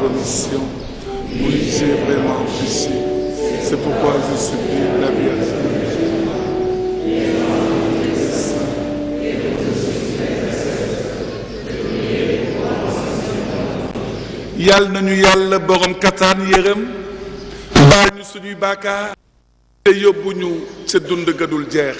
notre mission. Oui, j'ai vraiment péché. C'est pourquoi je supplie la Vierge Marie. yàlla nañu yàlla borom kataan yërëm baal ñu suñuy bàkkaar te yóbbu ñu ca dund ga dul jeex.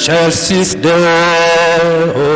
Excelsis Deo.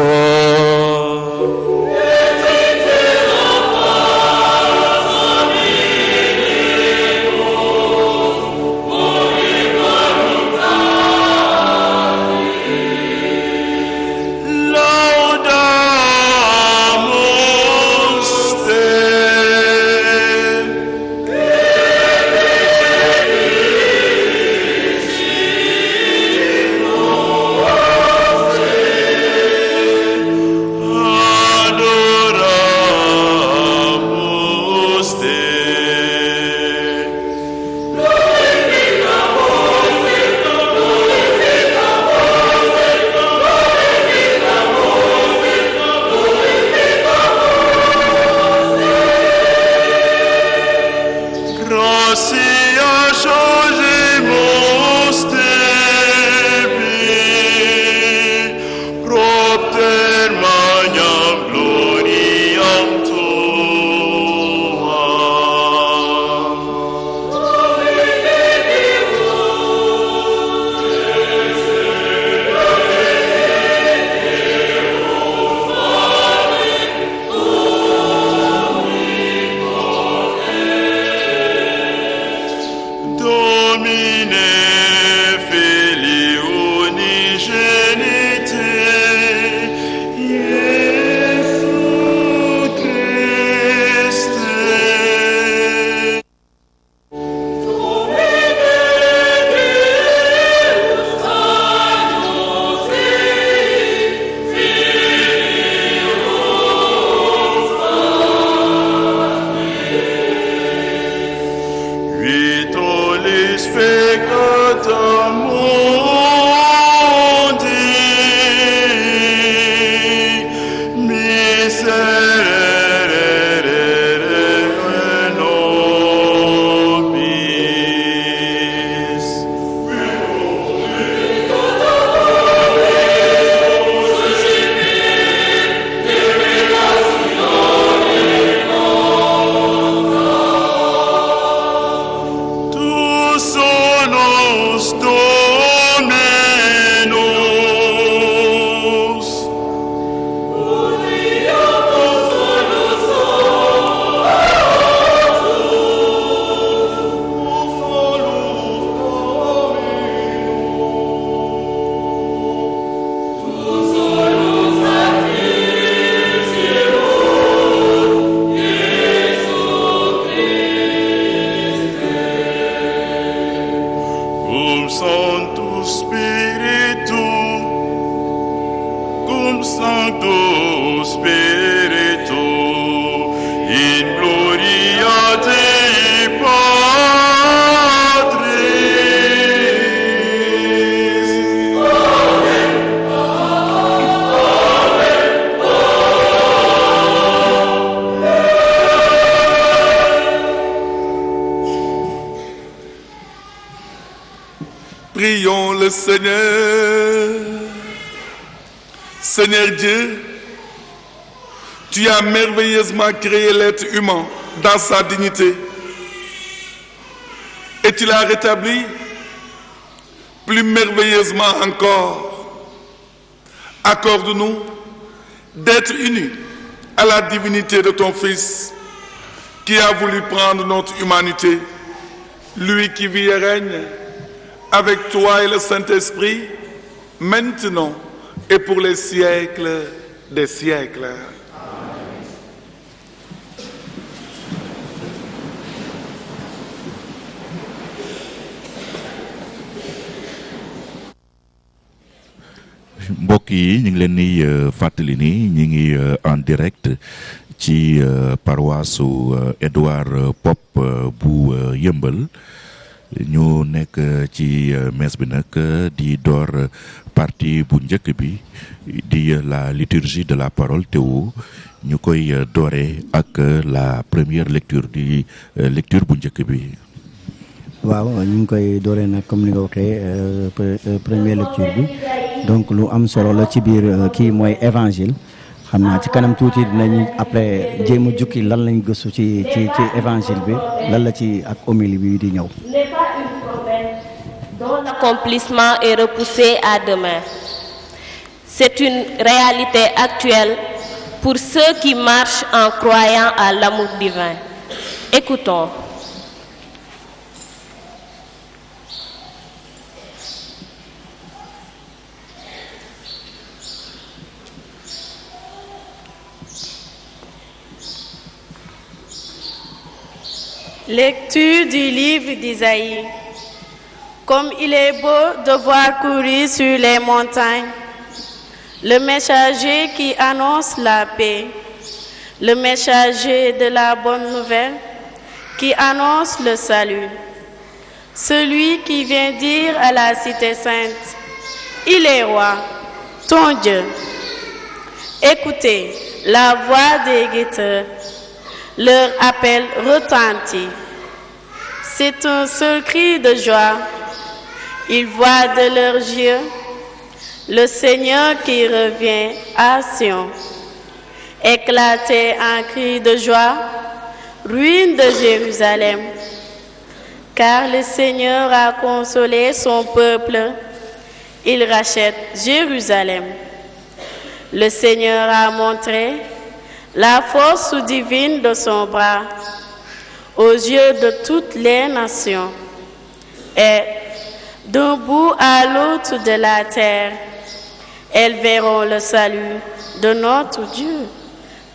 Prions le Seigneur. Seigneur Dieu, tu as merveilleusement créé l'être humain dans sa dignité et tu l'as rétabli plus merveilleusement encore. Accorde-nous d'être unis à la divinité de ton Fils qui a voulu prendre notre humanité, lui qui vit et règne avec toi et le Saint-Esprit, maintenant et pour les siècles des siècles. mbokk yi ñu ngi leen di fàttali ni ñu ngi en direct ci paroisse Édouard Pop bu Yëmbal ñu nekk ci messe bi nag di door partie bu njëkk bi di la liturgie de la parole Théo ñu koy dooree ak la première lecture di lecture bu njëkk bi. waaw ñu ngi koy dooree nag comme ni nga waxee première lecture bi donc lu am solo la ci biir kii mooy évangile xam naa ci kanam tuuti dinañ après jéem a jukki lan lañ gëstu ci évangile bi lan la ci ak homélie bi di ñëw. N'est pas une promesse dont l'accomplissement est repoussé à demain. C'est une réalité actuelle pour ceux qui marchent en croyant à l'amour divin. Écoutons. Lecture du livre d'Isaïe. Comme il est beau de voir courir sur les montagnes le messager qui annonce la paix, le messager de la bonne nouvelle qui annonce le salut, celui qui vient dire à la cité sainte, il est roi, ton Dieu. Écoutez la voix des guetteurs. Leur appel retentit. C'est un seul cri de joie. Ils voient de leurs yeux le Seigneur qui revient à Sion. Éclatez en cri de joie, ruine de Jérusalem. Car le Seigneur a consolé son peuple. Il rachète Jérusalem. Le Seigneur a montré la force divine de son bras aux yeux de toutes les nations. Et d'un bout à l'autre de la terre, elles verront le salut de notre Dieu.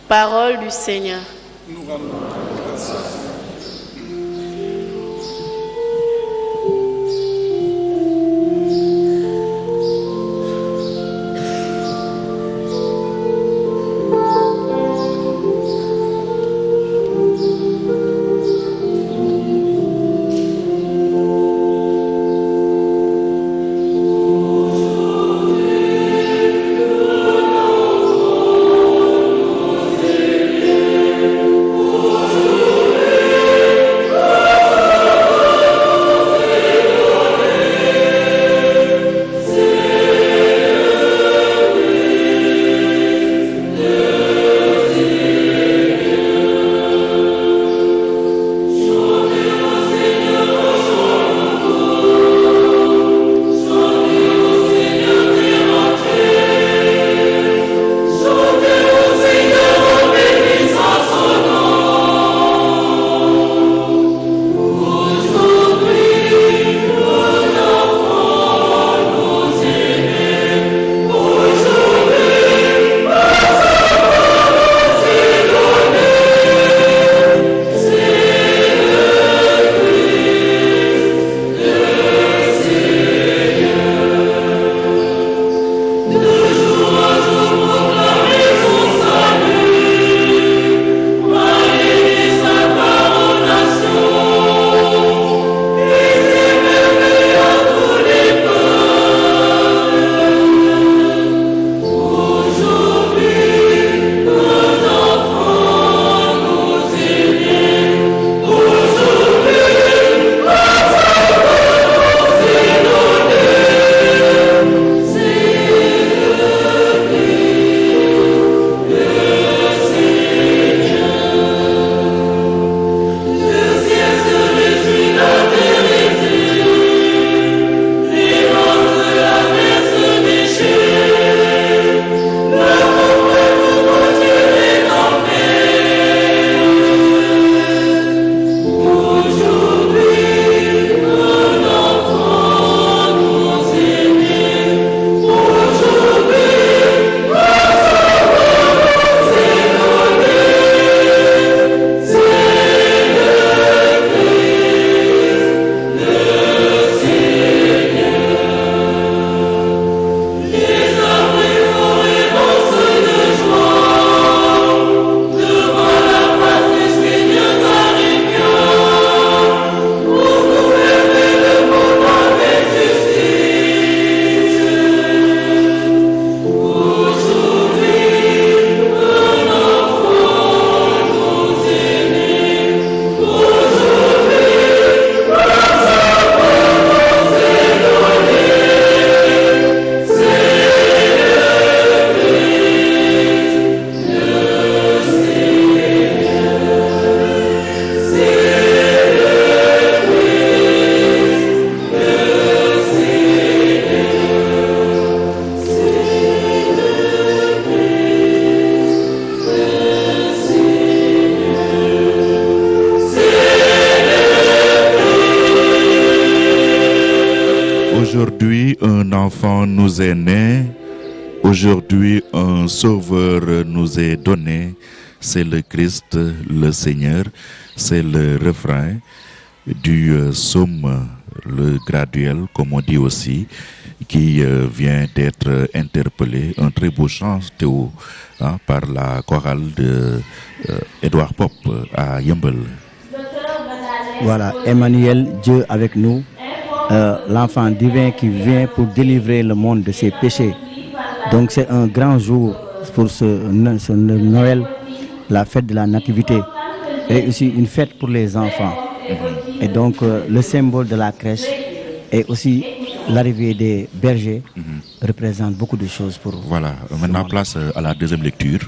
Parole du Seigneur. Nous rendons grâce. Aujourd'hui, un enfant nous est né. Aujourd'hui, un sauveur nous est donné. C'est le Christ, le Seigneur. C'est le refrain du psaume, le graduel, comme on dit aussi, qui vient d'être interpellé. Un très beau chant, Théo, par la chorale de Edouard Pop à Yeumbeul. Voilà, Emmanuel, Dieu avec nous, l'enfant divin qui vient pour délivrer le monde de ses péchés. Donc c'est un grand jour pour ce Noël, la fête de la Nativité, et aussi une fête pour les enfants. Et donc le symbole de la crèche et aussi l'arrivée des bergers représente beaucoup de choses pour vous. Voilà, maintenant place à la deuxième lecture.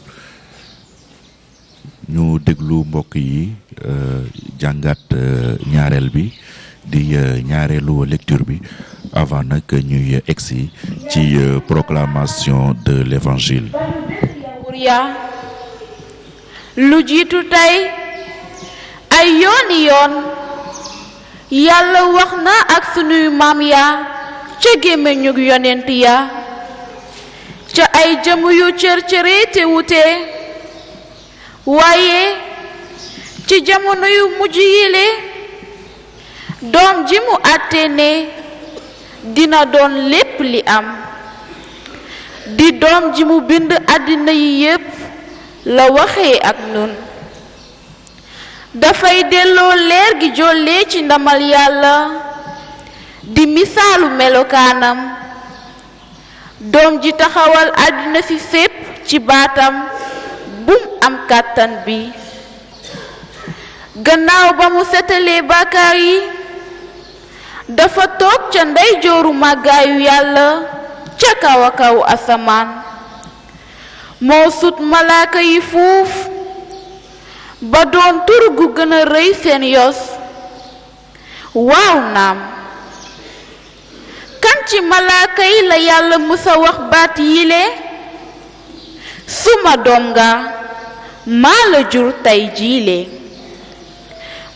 Ñu déglu mbokk yi jàngat ñaareel bi di ñaareelu lecture bi avant nag ñuy egsi ci proclamation de l'évangile. lu jiitu tey ay yooni yoon yàlla wax na ak sunuy maam ya ca gémmiñu yonent ya ca ay jëm yu cër-cëre te wute waaye ci jamono yu mujj yile doom ji mu àtte ne dina doon lépp li am di doom ji mu bind àddina yi yépp la waxee ak nun dafay delloo leer gi jollee ci ndamal yàlla di misaalu melokaanam doom ji taxawal àddina fi fépp ci baatam bum am kàttan bi gannaaw ba mu setalee bàkkaar yi dafa toog ca ndeyjooru màggaayu yàlla ca kaw a kaw asamaan moo sut malaaka yi fuuf ba doon tur gu gën a rëy seen yos waaw naam kan ci malaaka yi la yàlla musa wax baat yile suma doom nga maa la jur tey jiile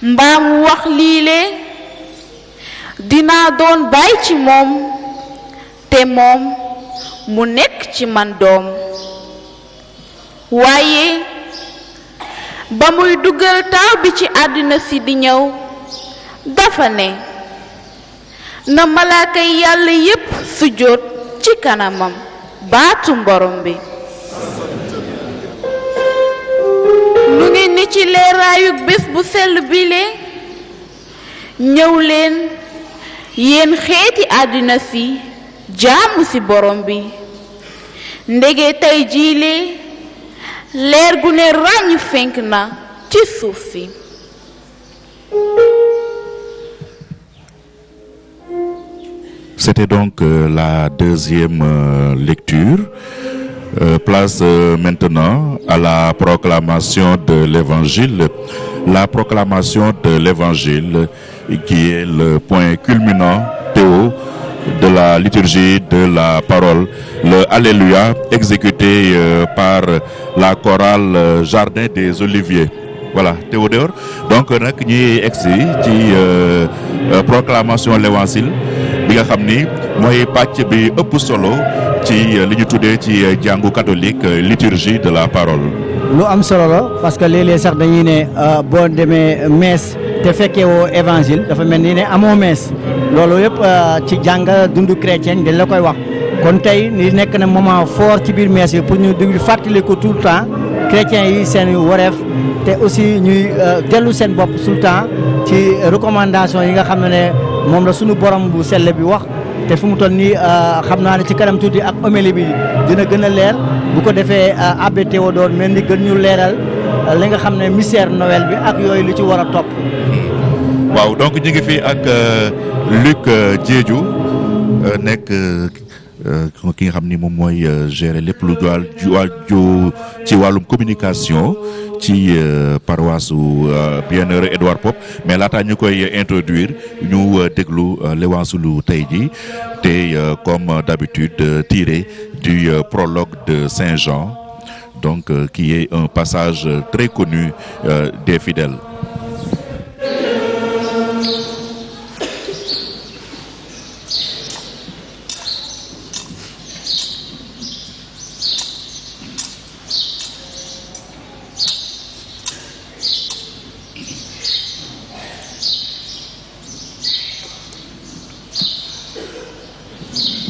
mbaam wax liile dinaa doon baay ci moom te moom mu nekk ci man doom waaye ba muy dugal taaw bi ci àddina si di ñëw dafa ne na malaaka yi yàlla yépp sujjóot ci kanamam baatu mborom bi nu ngi ni ci leeraayug bés bu sell bile ñëw leen yéen xeeti àddina si jaamu ci borom bi ndege tey jiile leer gu ne ràññ fenk na ci suuf si C'était donc la deuxième lecture. Place maintenant à la proclamation de l'évangile. La proclamation de l'évangile qui est le point culminant, Théo, de la liturgie de la parole, le Alléluia exécuté par la chorale Jardin des Oliviers. Voilà, Théodore. Donc nag ñi egsi ci proclamation l'évangile bi nga xam ni mooy pàcc bi ëpp solo ci li ñu tuddee ci jàngu catholique liturgie de la parole. lu am solo la parce que léeg-léeg sax dañuy ne boo demee messe te fekkee woo évangile dafa mel ni ne amoo messe loolu yëpp ci jàng dundu chrétien dañ la koy wax kon tey ni nekk na moment fort ci biir messe bi pour ñu di fàttali ko tout le temps chrétiens yi seen wareef te aussi ñuy dellu seen bopp tout le temps ci recommandation yi nga xam ne moom la suñu borom bu sell bi wax te fu mu toll nii xam naa ne ci kanam tuuti ak homélie bi dina gën a leer bu ko defee abbé Théodore mel ni gën ñu leeral li nga xam ne mystère Noël bi ak yooyu lu ci war a topp. waaw donc ñu ngi fi ak Luc Diédhiou nekk ki nga xam ni moom mooy gérer lépp lu ju ci wàllum communication ci paroisse su Bienheureux Edouard Pop mais laata ñu koy introduire ñu déglu l'évangile tey ji te comme d'habitude tiré du prologue de Saint Jean donc qui est un passage très connu des fidèles.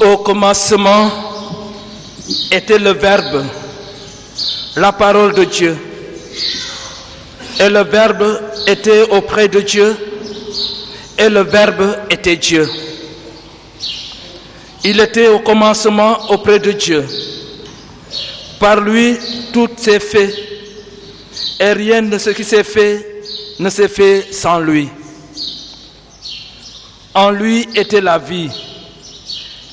Au commencement était le Verbe, la parole de Dieu. Et le Verbe était auprès de Dieu, et le Verbe était Dieu. Il était au commencement auprès de Dieu. Par lui, tout s'est fait, et rien de ce qui s'est fait ne s'est fait sans lui. En lui était la vie,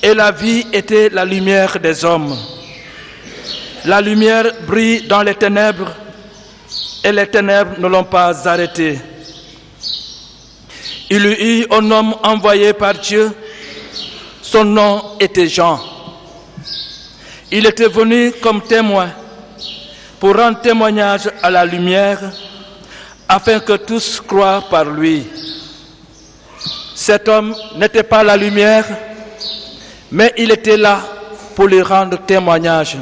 et la vie était la lumière des hommes. La lumière brille dans les ténèbres, et les ténèbres ne l'ont pas arrêté. Il y eut un homme envoyé par Dieu, son nom était Jean. Il était venu comme témoin pour rendre témoignage à la lumière, afin que tous croient par lui. Cet homme n'était pas la lumière, mais il était là pour lui rendre témoignage.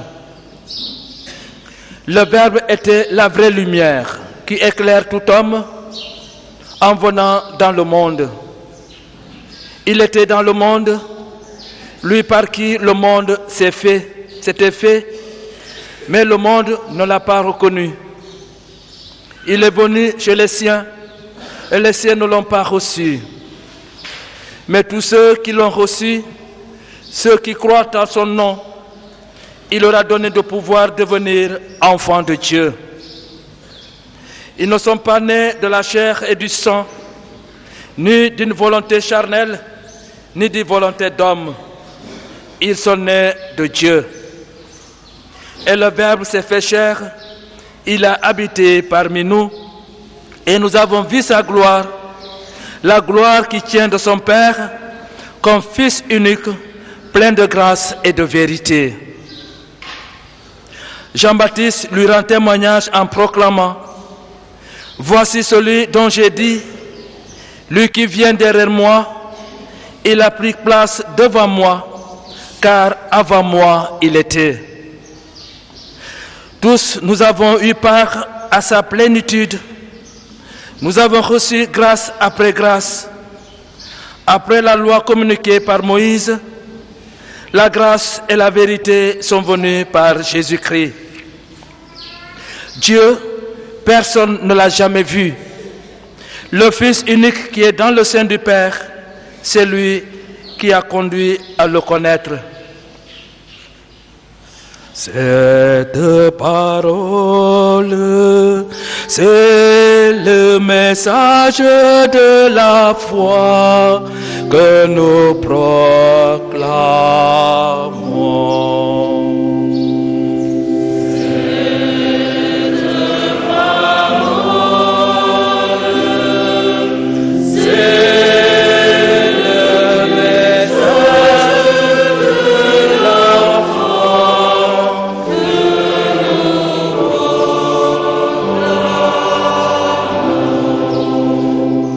Le Verbe était la vraie lumière qui éclaire tout homme en venant dans le monde. Il était dans le monde, lui par qui le monde s'était fait, mais le monde ne l'a pas reconnu. Il est venu chez les siens, et les siens ne l'ont pas reçu. Mais tous ceux qui l'ont reçu, ceux qui croient en son nom, il leur a donné de pouvoir devenir enfants de Dieu. Ils ne sont pas nés de la chair et du sang, ni d'une volonté charnelle, ni d'une volonté d'homme. Ils sont nés de Dieu. Et le Verbe s'est fait chair, il a habité parmi nous, et nous avons vu sa gloire, la gloire qui tient de son Père, comme Fils unique, plein de grâce et de vérité. Jean-Baptiste lui rend témoignage en proclamant: voici celui dont j'ai dit, lui qui vient derrière moi, il a pris place devant moi, car avant moi il était. Tous nous avons eu part à sa plénitude. Nous avons reçu grâce après grâce. Après la loi communiquée par Moïse, la grâce et la vérité sont venues par Jésus-Christ. Dieu, personne ne l'a jamais vu. Le Fils unique qui est dans le sein du Père, c'est lui qui a conduit à le connaître. Cette parole, c'est le message de la foi que nous proclamons.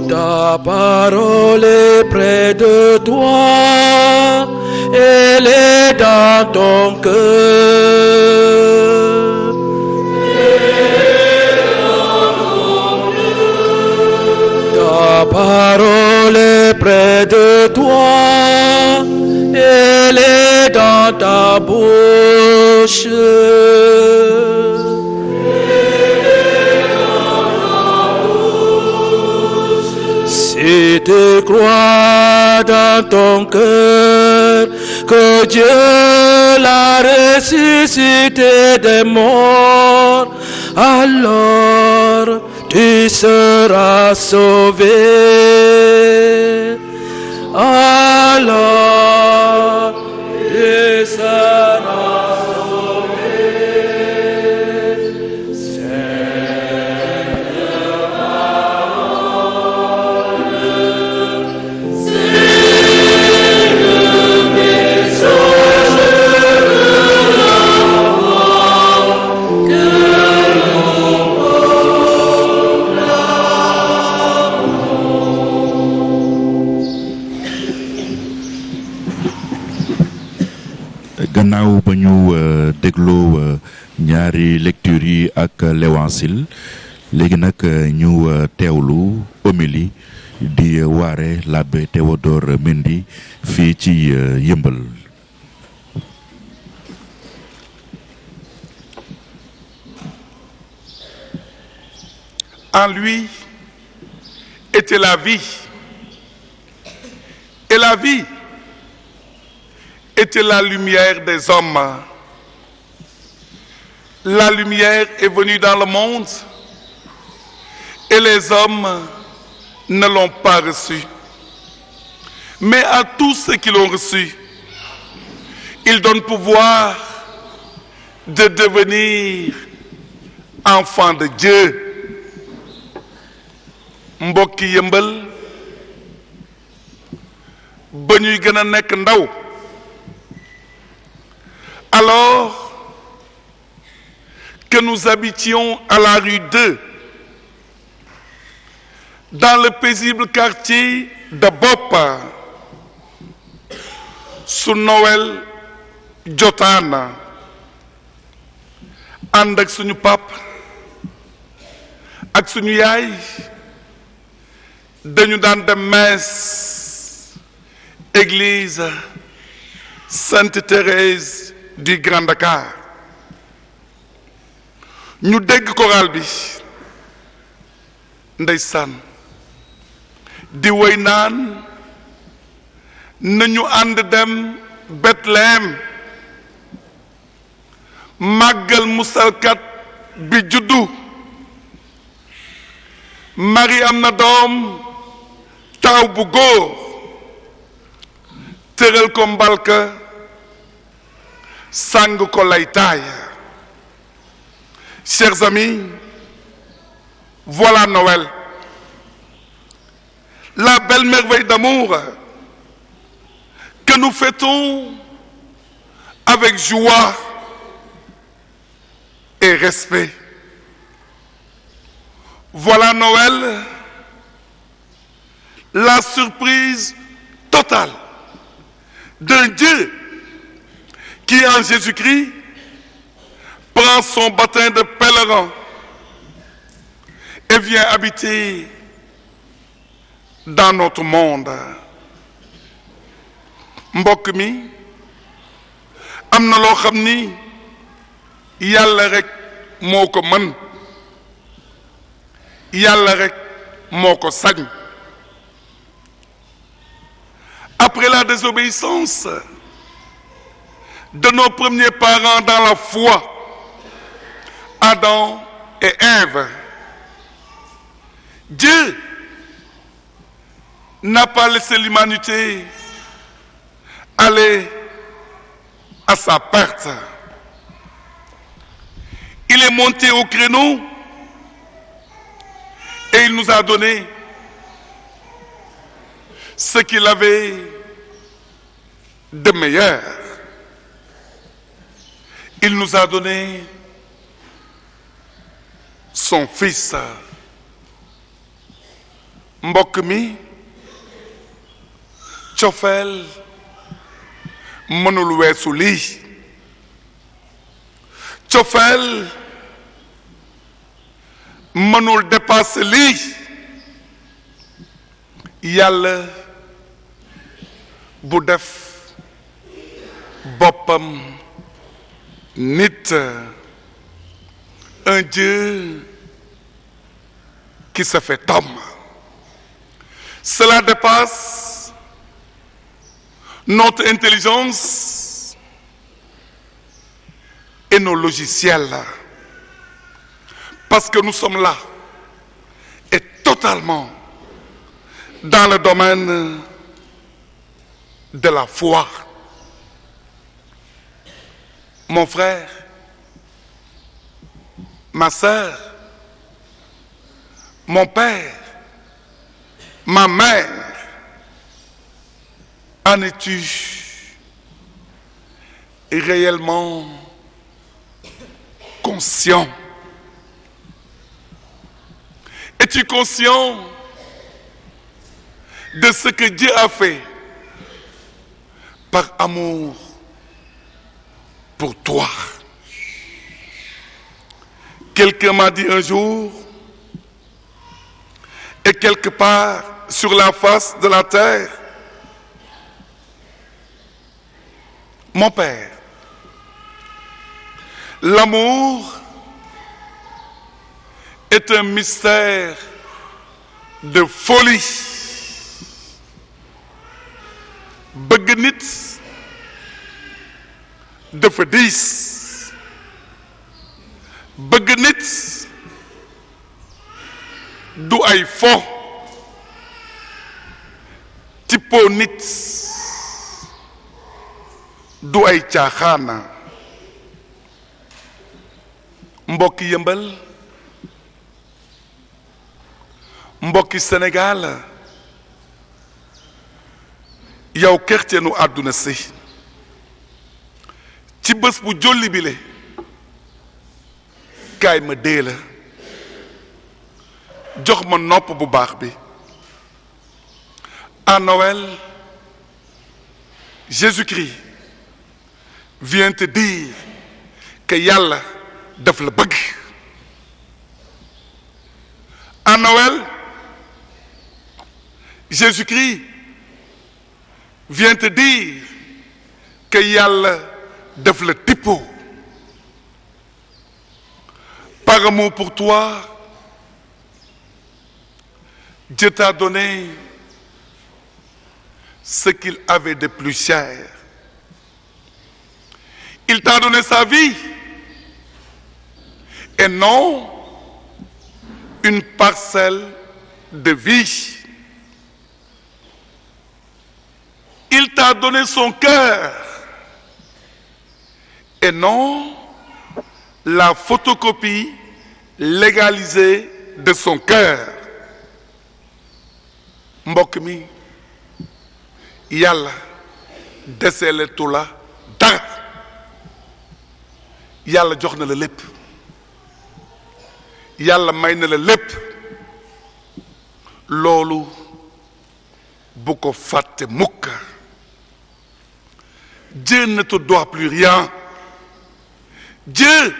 Ta parole est près de toi, elle est dans ton cœur. Ta parole est près de toi, elle est dans ta bouche. Si tu crois dans ton cœur que Dieu l'a ressuscité des morts, alors tu seras sauvé. Alors tu seras sauvé. gannaaw ba ñu dégloo ñaari lecture yi ak l'évangile léegi nag ñu teewlu homélie di waare l'abbé Théodore Mendy fii ci Yeumbeul. En lui était la vie. Et la vie était la lumière des hommes. La lumière est venue dans le monde et les hommes ne l'ont pas reçue. Mais à tous ceux qui l'ont reçue, il donne pouvoir de devenir enfants de Dieu. Mbokki Yeumbeul ba ñuy gën a nekk ndaw, alors que nous habitions à la rue 2, dans le paisible quartier de Boppa, su Noël jotaana ànd ak suñu pap ak suñu yaay dañu daan dem messe église Sainte Thérèse du Grand Dakar. ñu dégg choral bi ndeysaan di woy naan nañu ànd dem Bethléem màggal musalkat bi juddu. Marie am na doom taaw bu góor tëral ko mbalka sàng ko laytaay. Chers amis, voilà Noël, la belle merveille d'amour que nous fêtons avec joie et respect. Voilà Noël, la surprise totale d'un Dieu qui en Jésus-Christ prend son baptême de pèlerin et vient habiter dans notre monde. Mbokk mi am na loo xam ni Yàlla rek moo ko mën, Yàlla rek moo ko sañ. Après la désobéissance de nos premiers parents dans la foi, Adam et Ève, Dieu n'a pas laissé l'humanité aller à sa perte. Il est monté au créneau et il nous a donné ce qu'il avait de meilleur. Il nous a donné son fils. Mbokk mi cofeel mënul weesu lii. Cofeel mënul dépasser lii. Yàlla bu def boppam nit, un Dieu qui se fait homme. Cela dépasse notre intelligence et nos logiciels, parce que nous sommes là et totalement dans le domaine de la foi. Mon frère, ma sœur, mon père, ma mère, en es-tu réellement conscient? Es-tu conscient de ce que Dieu a fait par amour pour toi? Quelqu'un m'a dit un jour, et quelque part sur la face de la terre, mon père, l'amour est un mystère de folie. bëgg nit dafa diis. bëgg nit du ay fo. tippoo nit du ay caaxaana. mbokki Yëmbal, mbokki Sénégal, yow kerceenu àdduna si ci bés bu jolli bile kaay ma dee la jox ma nopp bu baax bi. À Noël, Jésus-Christ vient te dire que Yàlla daf la bëgg. À Noël, Jésus-Christ vient te dire que Yàlla daf la tippoo. Par amour pour toi, Dieu t'a donné ce qu'il avait de plus cher. Il t'a donné sa vie et non une parcelle de vie. Il t'a donné son cœur et non la photocopie légalisée de son cœur. mbokk mi Yàlla deseeletu la dara. Yàlla jox na la lépp. Yàlla may na la lépp. loolu bu ko fàtte mukk. Dieu ne te doit plus rien. Dieu,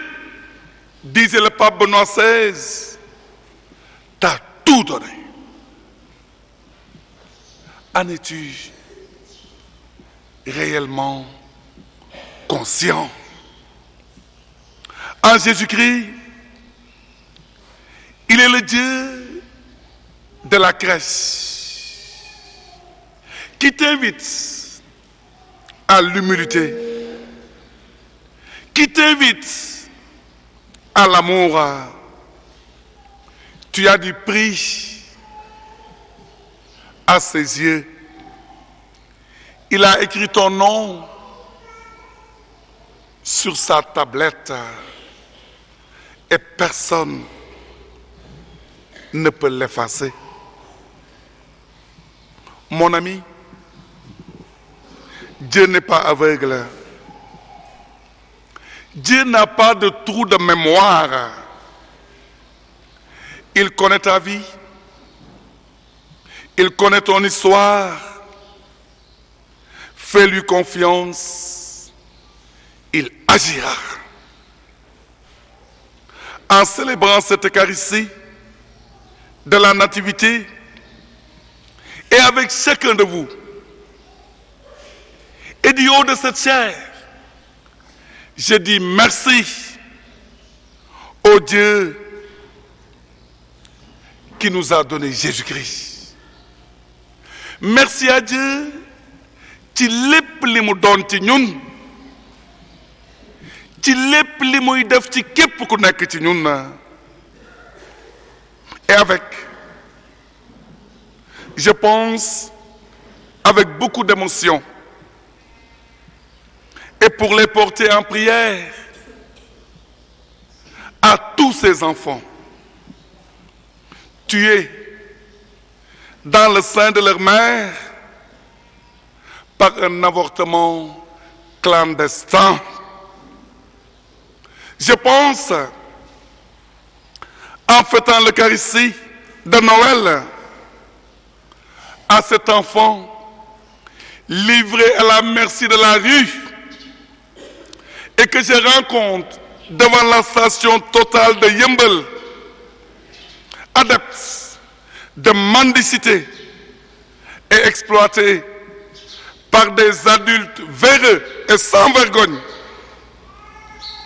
disait le pape Benoît XVI, t'a tout donné. En es-tu réellement conscient? En Jésus-Christ, il est le Dieu de la crèche qui t'invite à l'humilité, qui t'invite à l'amour. Tu as du prix à ses yeux. Il a écrit ton nom sur sa tablette et personne ne peut l'effacer. Mon ami, Dieu n'est pas aveugle. Dieu n'a pas de trou de mémoire. Il connaît ta vie. Il connaît ton histoire. Fais-lui confiance. Il agira. En célébrant cette Eucharistie de la Nativité et avec chacun de vous, et du haut de cette chair, je dis merci au Dieu qui nous a donné Jésus-Christ. Merci à Dieu ci lépp li mu doon ci ñun, ci lépp li muy def ci képp ku nekk ci ñun. Et avec, je pense, avec beaucoup d'émotion, et pour les porter en prière à tous ces enfants tués dans le sein de leur mère par un avortement clandestin. Je pense, en fêtant l'Eucharistie de Noël, à cet enfant livré à la merci de la rue et que je rencontre devant la station totale de Yëmbal, adepte de mendicité et exploité par des adultes véreux et sans vergogne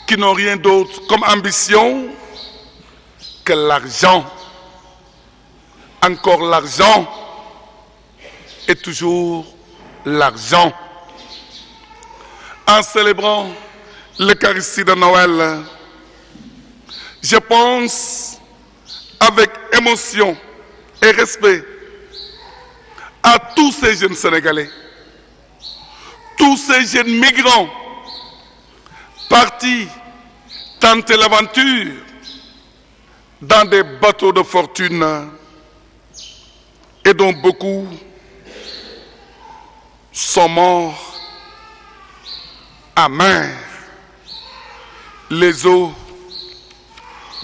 qui n'ont rien d'autre comme ambition que l'argent, encore l'argent, et toujours l'argent. En célébrant l'Eucharistie de Noël, je pense avec émotion et respect à tous ces jeunes Sénégalais, tous ces jeunes migrants partis tenter l'aventure dans des bateaux de fortune et dont beaucoup sont morts à mer. Les eaux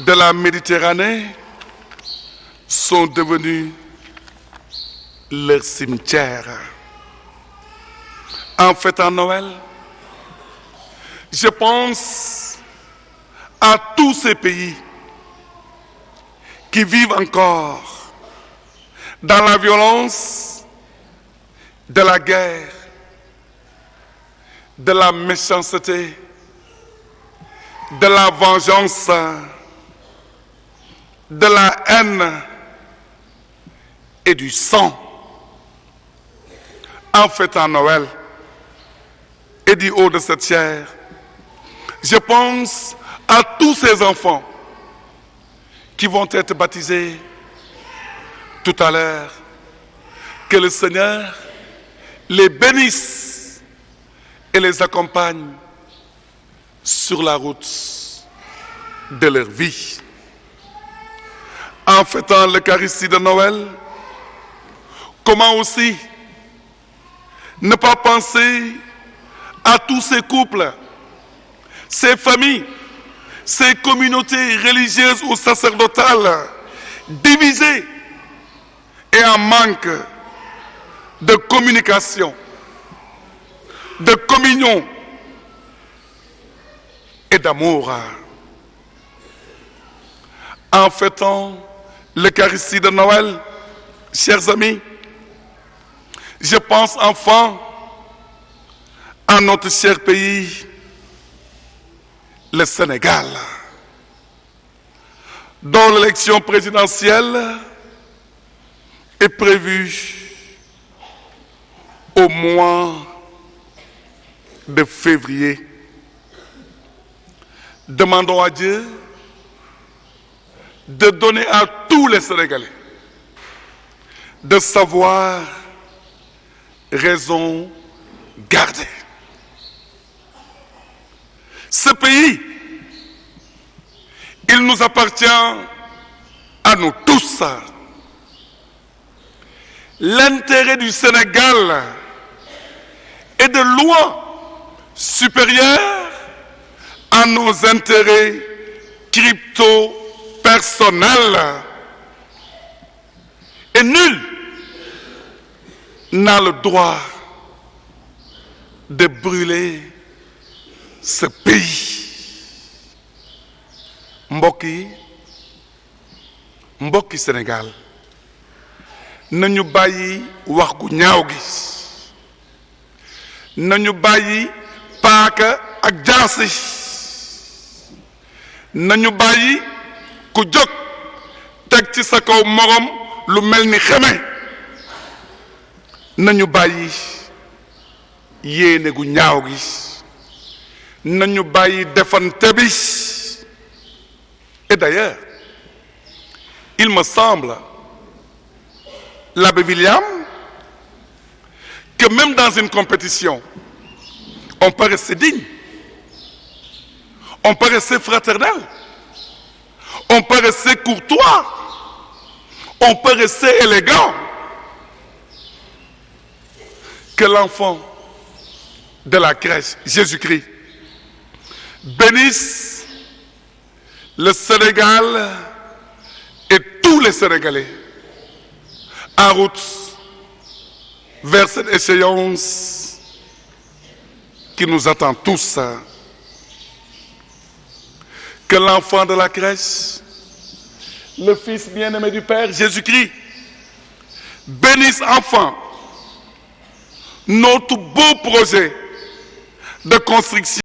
de la Méditerranée sont devenues leur cimetière. En fêtant Noël, je pense à tous ces pays qui vivent encore dans la violence de la guerre, de la méchanceté, de la vengeance, de la haine et du sang. En fêtant Noël et du haut de cette chair, je pense à tous ces enfants qui vont être baptisés tout à l'heure. Que le Seigneur les bénisse et les accompagne sur la route de leur vie. En fêtant l'Eucharistie de Noël, comment aussi ne pas penser à tous ces couples, ces familles, ces communautés religieuses ou sacerdotales divisées et en manque de communication, de communion et d'amour. En fêtant l'Eucharistie de Noël, chers amis, je pense enfin à notre cher pays, le Sénégal, dont l'élection présidentielle est prévue au mois de février. Demandons à Dieu de donner à tous les Sénégalais de savoir raison garder. Ce pays, il nous appartient à nous tous. L'intérêt du Sénégal est de loin supérieur à nos intérêts crypto-personnels. Et nul n'a le droit de brûler ce pays. mbokki Sénégal nañu bàyyi wax gu ñaaw gi, nañu bàyyi paaka ak jaasi, nañu bàyyi ku jóg teg ci sa kaw morom lu mel ni xeme, nañu bàyyi yéene gu ñaaw gi, nañu bàyyi defante bi. Et d'ailleurs, il me semble, l'abbé William, que même dans une compétition, on peut rester digne, on peut rester fraternel, on peut rester courtois, on peut rester élégant. Que l'enfant de la crèche, Jésus-Christ, bénisse le Sénégal et tous les Sénégalais en route vers cette échéance qui nous attend tous. Que l'enfant de la crèche, le Fils bien-aimé du Père, Jésus-Christ, bénisse enfin notre beau projet de construction